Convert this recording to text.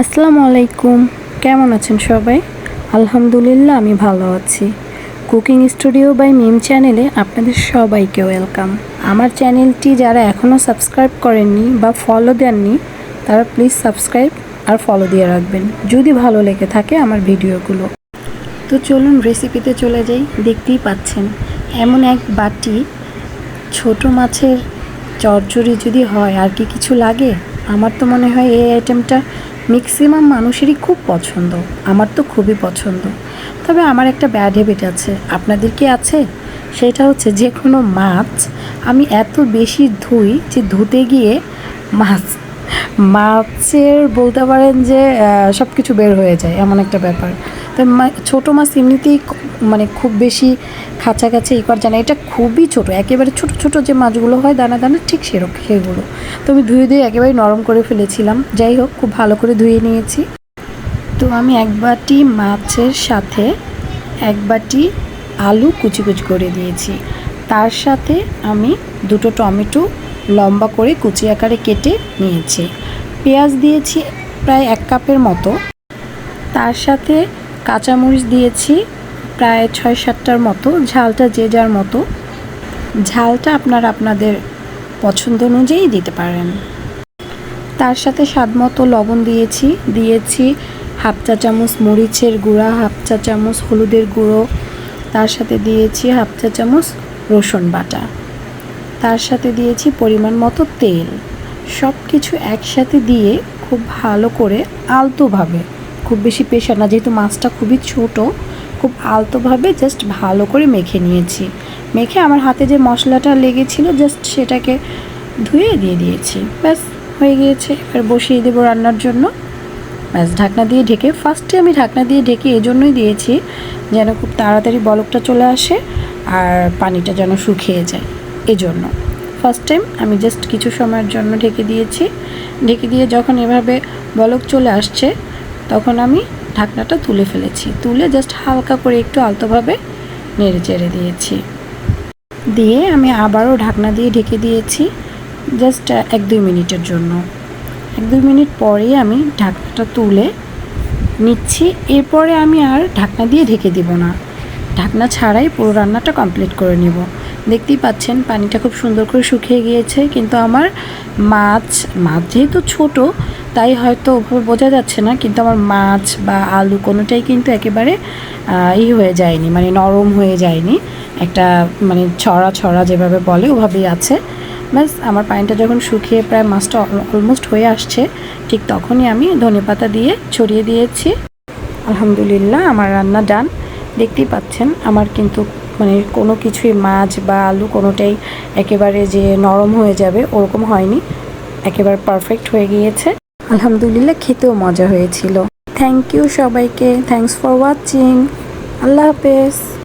আসসালামু আলাইকুম। কেমন আছেন সবাই? আলহামদুলিল্লাহ আমি ভালো আছি। কুকিং স্টুডিও বাই মিম চ্যানেলে আপনাদের সবাইকে ওয়েলকাম। আমার চ্যানেলটি যারা এখনও সাবস্ক্রাইব করেননি বা ফলো দেননি তারা প্লিজ সাবস্ক্রাইব আর ফলো দিয়ে রাখবেন যদি ভালো লেগে থাকে আমার ভিডিওগুলো। তো চলুন রেসিপিতে চলে যাই। দেখতেই পাচ্ছেন এমন এক বাটি ছোট মাছের চচ্চড়ি যদি হয় আর কি কিছু লাগে। আমার তো মনে হয় এই আইটেমটা ম্যাক্সিমাম মানুষেরই খুব পছন্দ। আমার তো খুবই পছন্দ। তবে আমার একটা ব্যাড হ্যাবিট আছে, আপনাদের কি আছে? সেটা হচ্ছে যে কোনো মাছ আমি এত বেশি ধুই যে ধুতে গিয়ে মাছের বলতে পারেন যে সব কিছু বের হয়ে যায়, এমন একটা ব্যাপার। তো ছোটো মাছ এমনিতেই মানে খুব বেশি কাছাকাছি করা যায় না। এটা খুবই ছোট, একেবারে ছোট ছোট যে মাছগুলো হয় দানা দানা, ঠিক সেরকম সেগুলো। তো আমি ধুয়ে একেবারে নরম করে ফেলেছিলাম। যাই হোক, খুব ভালো করে ধুয়ে নিয়েছি। তো আমি এক বাটি মাছের সাথে এক বাটি আলু কুচি কুচি করে দিয়েছি। তার সাথে আমি দুটো টমেটো লম্বা করে কুচি আকারে কেটে নিয়েছি। পেঁয়াজ দিয়েছি প্রায় 1 কাপের মতো। তার সাথে কাঁচামরিচ দিয়েছি প্রায় 6-7টার মতো। ঝালটা যে যার মতো, ঝালটা আপনারা আপনাদের পছন্দ অনুযায়ী দিতে পারেন। তার সাথে স্বাদ মতো লবণ দিয়েছি। হাফ চা চামচ মরিচের গুঁড়া, হাফ চা চামচ হলুদের গুঁড়ো। তার সাথে দিয়েছি হাফ চা চামচ রসুন বাটা। তার সাথে দিয়েছি পরিমাণ মতো তেল। সব কিছু একসাথে দিয়ে খুব ভালো করে আলতোভাবে, খুব বেশি পেশা না, যেহেতু মাছটা খুবই ছোট, খুব আলতোভাবে জাস্ট ভালো করে মেখে নিয়েছি। মেখে আমার হাতে যে মশলাটা লেগেছিল জাস্ট সেটাকে ধুয়ে দিয়ে দিয়েছি। ব্যাস হয়ে গিয়েছে। এবার বসিয়ে দেবো রান্নার জন্য। ব্যাস ঢাকনা দিয়ে ঢেকে, ফার্স্টে আমি ঢাকনা দিয়ে ঢেকে এই জন্যই দিয়েছি যেন খুব তাড়াতাড়ি বলকটা চলে আসে আর পানিটা যেন শুকিয়ে যায়। এজন্য ফার্স্ট টাইম আমি জাস্ট কিছু সময়ের জন্য ঢেকে দিয়েছি। ঢেকে দিয়ে যখন এভাবে বলক চলে আসছে তখন আমি ঢাকনাটা তুলে ফেলেছি। তুলে জাস্ট হালকা করে একটু আলতোভাবে নেড়ে চেড়ে দিয়েছি। দিয়ে আমি আবারও ঢাকনা দিয়ে ঢেকে দিয়েছি জাস্ট 1-2 মিনিটের জন্য। 1-2 মিনিট পরেই আমি ঢাকনাটা তুলে নিচ্ছি। এরপরে আমি আর ঢাকনা দিয়ে ঢেকে দিব না, ঢাকনা ছাড়াই পুরো রান্নাটা কমপ্লিট করে নিব। দেখতেই পাচ্ছেন পানিটা খুব সুন্দর করে শুকিয়ে গিয়েছে, কিন্তু আমার মাছ যেহেতু ছোট তাই হয়তো ওভাবে বোঝা যাচ্ছে না, কিন্তু আমার মাছ বা আলু কোনোটাই কিন্তু একেবারে হয়ে যায়নি, মানে নরম হয়ে যায়নি। একটা মানে ছড়া ছড়া যেভাবে বলে ওভাবেই আছে। ব্যাস আমার পানিটা যখন শুকিয়ে প্রায় মাছটা অলমোস্ট হয়ে আসছে, ঠিক তখনই আমি ধনেপাতা দিয়ে ছড়িয়ে দিয়েছি। আলহামদুলিল্লাহ আমার রান্না ডান। দেখতেই পাচ্ছেন আমার কিন্তু মানে কোনো কিছুই মাছ বা আলু কোনোটাই একেবারে যে নরম হয়ে যাবে ওরকম হয়নি, একেবারে পারফেক্ট হয়ে গিয়েছে। আলহামদুলিল্লাহ খেতেও মজা হয়েছিল। থ্যাংক ইউ সবাইকে। Thanks for watching. আল্লাহ হাফেজ।